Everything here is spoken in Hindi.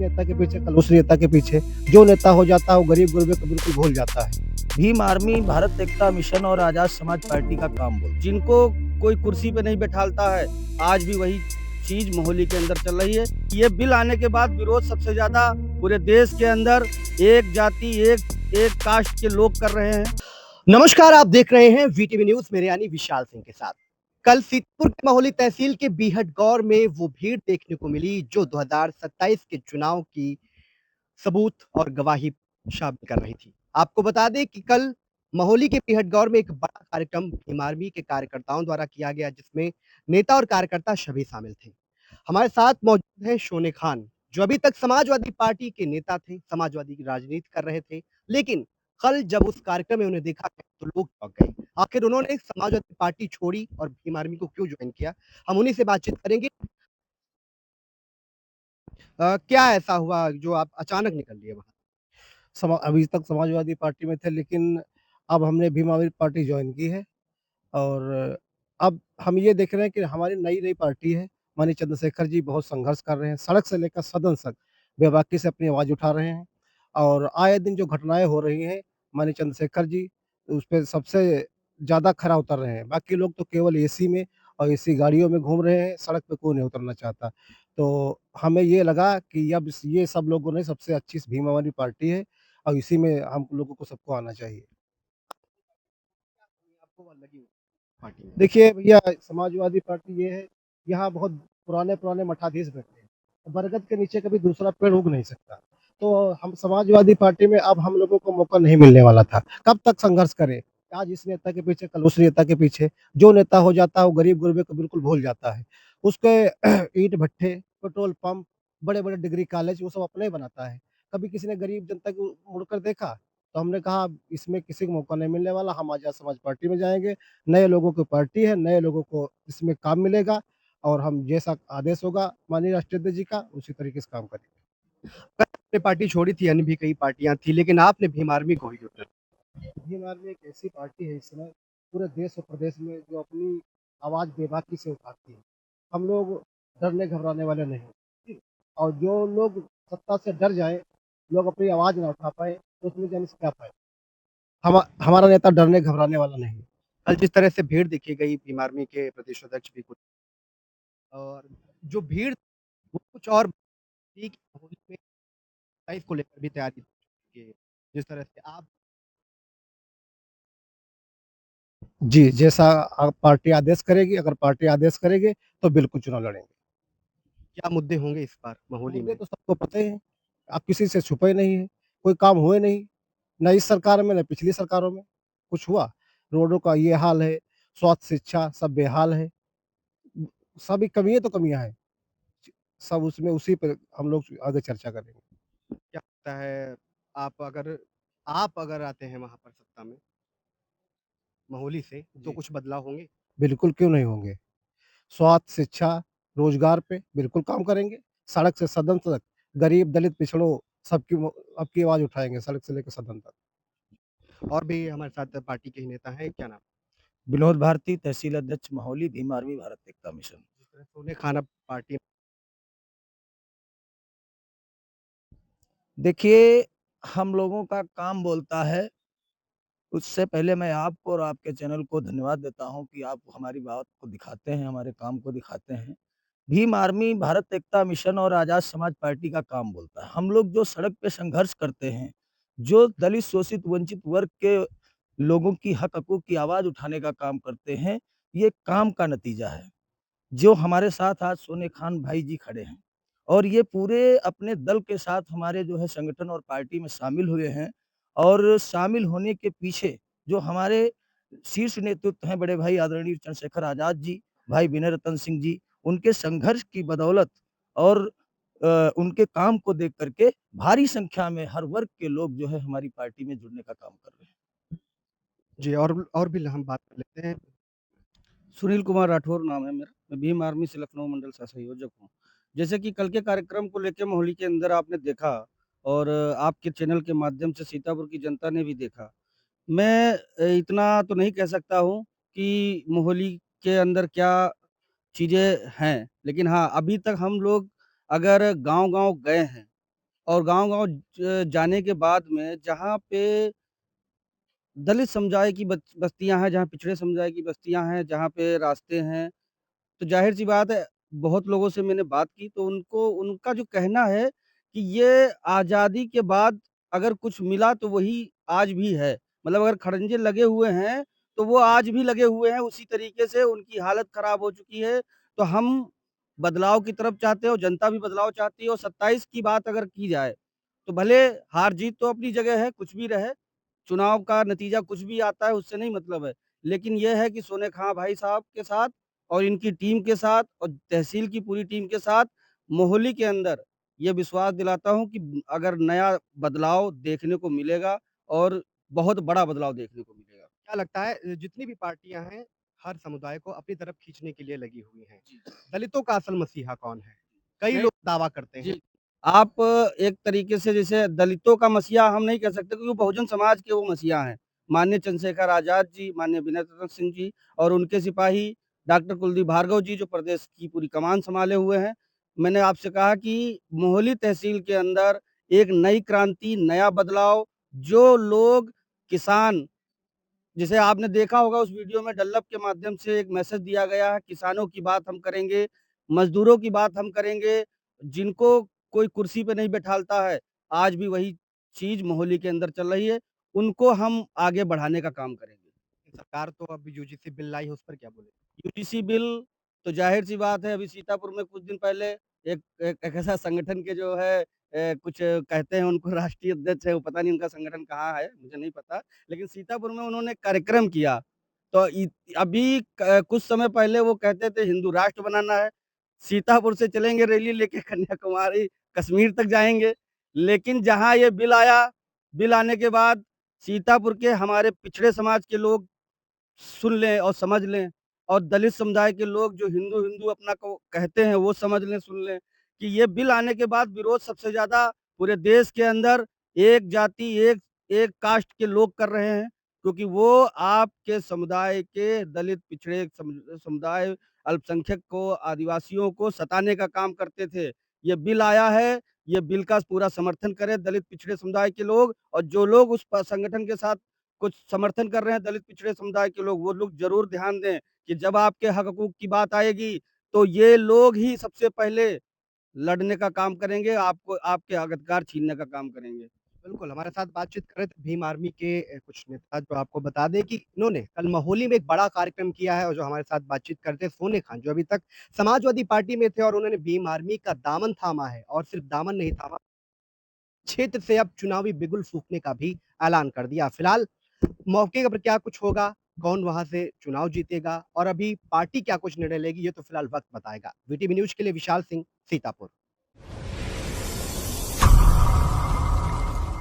नेता के पीछे, कल उस नेता के पीछे। जो नेता हो जाता है वो गरीब-गुरबे को बिल्कुल भूल जाता है। भीम आर्मी भारत एकता मिशन और आजाद समाज पार्टी का काम बोल जिनको कोई कुर्सी पे नहीं बैठालता है, आज भी वही चीज मोहाली के अंदर चल रही है। ये बिल आने के बाद विरोध सबसे ज्यादा पूरे देश के अंदर एक जाति एक कास्ट के लोग कर रहे हैं। नमस्कार, आप देख रहे हैं वीटीवी न्यूज़, मेरे यानी विशाल सिंह के साथ। कल सीतपुर के महोली तहसील के बीहट गौर में वो भीड़ देखने को मिली जो 2027 के चुनाव की सबूत और गवाही शामिल कर रही थी। आपको बता दें कि कल महोली के बीहट में एक बड़ा कार्यक्रम भीम आर्मी के कार्यकर्ताओं द्वारा किया गया जिसमें नेता और कार्यकर्ता सभी शामिल थे। हमारे साथ मौजूद है शोने खान, जो अभी तक समाजवादी पार्टी के नेता थे, समाजवादी की राजनीति कर रहे थे, लेकिन कल जब उस कार्यक्रम में उन्हें देखा तो लोग चौंक गए। आखिर उन्होंने समाजवादी पार्टी छोड़ी और भीम आर्मी को क्यों ज्वाइन किया? हम उन्हीं से बातचीत करेंगे। क्या ऐसा हुआ जो आप अचानक निकल लिए वहाँ? अभी तक समाजवादी पार्टी में थे, लेकिन अब हमने भीम आर्मी पार्टी ज्वाइन की है और अब हम ये देख रहे हैं कि हमारी नई-नई पार्टी है। माननीय चंद्रशेखर जी बहुत संघर्ष कर रहे हैं, सड़क से लेकर सदन तक बेबाकी से अपनी आवाज़ उठा रहे हैं और आए दिन जो घटनाएँ हो रही हैं, माननीय चंद्रशेखर जी उस पे सबसे ज़्यादा खरा उतर रहे हैं। बाकी लोग तो केवल एसी में और एसी गाड़ियों में घूम रहे हैं, सड़क पे कोई नहीं उतरना चाहता। तो हमें ये लगा कि अब ये सब लोगों ने सबसे अच्छी भीम आर्मी पार्टी है और इसी में हम लोगों को सबको आना चाहिए। आपको वो लगी पार्टी में? देखिए भैया, समाजवादी पार्टी ये है, यहाँ बहुत पुराने-पुराने मठाधीश बैठे हैं। बरगद के नीचे कभी दूसरा पेड़ उग नहीं सकता। तो हम समाजवादी पार्टी में अब हम लोगों को मौका नहीं मिलने वाला था। कब तक संघर्ष करें? आज इस नेता के पीछे, कल उस नेता के पीछे। जो नेता हो जाता है वो गरीब-गुरबे को बिल्कुल भूल जाता है। उसके ईंट-भट्ठे, पेट्रोल पंप, बड़े-बड़े डिग्री कॉलेज वो सब अपने ही बनाता है। कभी किसी ने गरीब जनता को मुड़कर देखा? तो हमने कहा इसमें किसी को मौका नहीं मिलने वाला, हम आजाद समाज पार्टी में जाएँगे। नए लोगों की पार्टी है, नए लोगों को इसमें काम मिलेगा और हम जैसा आदेश होगा माननीय राष्ट्रीय अध्यक्ष जी का, उसी तरीके से काम करेंगे। आपने पार्टी छोड़ी थी, अन्य भी कई पार्टियाँ थी, लेकिन आपने भीम आर्मी को ही चुना। भीम आर्मी एक ऐसी पार्टी है इस समय पूरे देश और प्रदेश में जो अपनी आवाज़ बेबाकी से उठाती है। हम लोग डरने घबराने वाले नहीं हैं, ठीक? और जो लोग सत्ता से डर जाएँ, लोग अपनी आवाज़ ना उठा पाएँ, तो उसमें जाने से क्या फ़ायदा? हमारा नेता डरने घबराने वाला नहीं है। कल जिस तरह से भीड़ देखी गई भीम आर्मी के प्रदेश अध्यक्ष भी कुछ और जो भीड़ वो कुछ और थी कि होली में 27 को लेकर भी तैयारी की जिस तरह से आप जी, जैसा पार्टी आदेश करेगी, अगर पार्टी आदेश करेगी तो बिल्कुल चुनाव लड़ेंगे। क्या मुद्दे होंगे इस बार महोली में? तो सबको पता ही है, आप किसी से छुपे नहीं हैं, कोई काम हुए नहीं, ना इस सरकार में ना पिछली सरकारों में, कुछ हुआ? रोडों का ये हाल है, स्वास्थ्य, शिक्षा सब बेहाल है। सभी कमियाँ तो कमियाँ हैं, सब उसमें उसी पे हम लोग आगे चर्चा करेंगे। क्या लगता है आप अगर आते हैं वहाँ पर सत्ता में, महोली से, तो कुछ बदलाव होंगे? बिल्कुल, क्यों नहीं होंगे? स्वास्थ्य, शिक्षा, रोज़गार पे बिल्कुल काम करेंगे। सड़क से सदन तक, गरीब, दलित, पिछड़ों सबकी आपकी आवाज़ उठाएँगे सड़क से लेकर सदन तक। और भी हमारे साथ पार्टी के ही नेता हैं, क्या नाम? विनोद भारती, तहसील अध्यक्ष मोहाली, भीम आर्मी भारत एकता मिशन। जिस तरह से उन्हें खाना पार्टी देखिए, हम लोगों का काम बोलता है। उससे पहले मैं आपको और आपके चैनल को धन्यवाद देता हूँ कि आप हमारी बात को दिखाते हैं, हमारे काम को दिखाते हैं। भीम आर्मी भारत एकता मिशन और आजाद समाज पार्टी का काम बोलता है। हम लोग जो सड़क पे संघर्ष करते हैं, जो दलित, शोषित, वंचित वर्ग के लोगों की हक-हकूक की आवाज़ उठाने का काम करते हैं, ये काम का नतीजा है। जो हमारे साथ आज सोने खान भाई जी खड़े हैं और ये पूरे अपने दल के साथ हमारे जो है संगठन और पार्टी में शामिल हुए हैं और शामिल होने के पीछे जो हमारे शीर्ष नेतृत्व हैं बड़े भाई आदरणीय चंद्रशेखर आज़ाद जी, भाई विनय रतन सिंह जी, उनके संघर्ष की बदौलत और उनके काम को देख कर के भारी संख्या में हर वर्ग के लोग जो है हमारी पार्टी में जुड़ने का काम कर रहे हैं। जी और भी हम बात कर लेते हैं। सुनील कुमार राठौर नाम है मेरा। मैं भीम आर्मी से लखनऊ मंडल का संयोजक हूँ। जैसे कि कल के कार्यक्रम को लेके मोहाली के अंदर आपने देखा और आपके चैनल के माध्यम से सीतापुर की जनता ने भी देखा। मैं इतना तो नहीं कह सकता हूँ कि मोहाली के अंदर क्या चीज़ें हैं, लेकिन हाँ, अभी तक हम लोग अगर गाँव-गाँव गए हैं, और गाँव-गाँव जाने के बाद में जहाँ पे दलित समुदाय की बस्तियाँ हैं, जहाँ पिछड़े समुदाय की बस्तियाँ हैं, जहाँ पे रास्ते हैं, तो ज़ाहिर-सी बात है, बहुत लोगों से मैंने बात की तो उनको उनका जो कहना है कि ये आज़ादी के बाद अगर कुछ मिला तो वही आज भी है। मतलब अगर खड़ंजे लगे हुए हैं, तो वो आज भी लगे हुए हैं उसी तरीके से उनकी हालत ख़राब हो चुकी है। तो हम बदलाव की तरफ चाहते हैं और जनता भी बदलाव चाहती है और 27 की बात अगर की जाए, तो भले हार-जीत तो अपनी जगह है, कुछ भी रहे, चुनाव का नतीजा कुछ भी आता है उससे नहीं मतलब है। लेकिन ये है कि सोने खां भाई साहब के साथ और इनकी टीम के साथ और तहसील की पूरी टीम के साथ मोहाली के अंदर ये विश्वास दिलाता हूँ कि अगर नया बदलाव देखने को मिलेगा और बहुत बड़ा बदलाव देखने को मिलेगा। क्या लगता है जितनी भी पार्टियाँ हैं, हर समुदाय को अपनी तरफ खींचने के लिए लगी हुई हैं। दलितों का असल मसीहा कौन है? कई नहीं लोग दावा करते हैं। जी, आप एक तरीके से जैसे दलितों का मसीहा हम नहीं कह सकते क्योंकि बहुजन समाज के वो मसीहा हैं। माननीय चंद्रशेखर आज़ाद जी, माननीय विनय रतन सिंह जी और उनके सिपाही डॉक्टर कुलदीप भार्गव जी जो प्रदेश की पूरी कमान सँभाले हुए हैं। मैंने आपसे कहा कि मोहाली तहसील के अंदर एक नई क्रांति, नया बदलाव, जो लोग किसान जैसे आपने देखा होगा उस वीडियो में डल्लप के माध्यम से एक मैसेज दिया गया है, किसानों की बात हम करेंगे, मज़दूरों की बात हम करेंगे, जिनको कोई कुर्सी पे नहीं बैठालता है, आज भी वही चीज़ मोहाली के अंदर चल रही है, उनको हम आगे बढ़ाने का काम करेंगे। सरकार तो अब यूजीसी बिल लाई है, उस पर क्या बोले? यूजीसी बिल तो ज़ाहिर-सी बात है अभी सीतापुर में कुछ दिन पहले एक ऐसा संगठन के जो है कुछ कहते हैं उनको राष्ट्रीय अध्यक्ष है, वो पता नहीं उनका संगठन कहाँ है, मुझे नहीं पता। लेकिन सीतापुर में उन्होंने कार्यक्रम किया, तो अभी कुछ समय पहले वो कहते थे हिंदू राष्ट्र बनाना है, सीतापुर से चलेंगे रैली लेके कन्याकुमारी, कश्मीर तक जाएँगे। लेकिन जहाँ ये बिल आया, बिल आने के बाद सीतापुर के हमारे पिछड़े समाज के लोग सुन लें और समझ लें और दलित समुदाय के लोग जो हिंदू-हिंदू अपना को कहते हैं वो समझ लें, सुन लें कि ये बिल आने के बाद विरोध सबसे ज़्यादा पूरे देश के अंदर एक जाति, एक कास्ट के लोग कर रहे हैं क्योंकि वो आपके समुदाय के दलित पिछड़े समुदाय, अल्पसंख्यक को, आदिवासियों को सताने का काम करते थे। ये बिल आया है, ये बिल का पूरा समर्थन करें दलित पिछड़े समुदाय के लोग और जो लोग उस संगठन के साथ कुछ समर्थन कर रहे हैं दलित पिछड़े समुदाय के लोग, वो लोग ज़रूर ध्यान दें कि जब आपके हक-हकूक की बात आएगी, तो ये लोग ही सबसे पहले लड़ने का काम करेंगे, आपको आपके अधिकार छीनने का काम करेंगे। बिल्कुल, हमारे साथ बातचीत कर रहे थे भीम आर्मी के कुछ नेता जो आपको बता दें कि इन्होंने कल मोहाली में एक बड़ा कार्यक्रम किया है और जो हमारे साथ बातचीत करते सोने खान जो अभी तक समाजवादी पार्टी में थे और उन्होंने भीम आर्मी का दामन थामा है और सिर्फ दामन नहीं थामा, क्षेत्र से अब चुनावी बिगुल फूँकने का भी ऐलान कर दिया। फिलहाल मौके पर क्या कुछ होगा, कौन वहाँ से चुनाव जीतेगा और अभी पार्टी क्या कुछ निर्णय लेगी, ये तो फिलहाल वक़्त बताएगा। वीटीवी न्यूज़ के लिए विशाल सिंह, सीतापुर।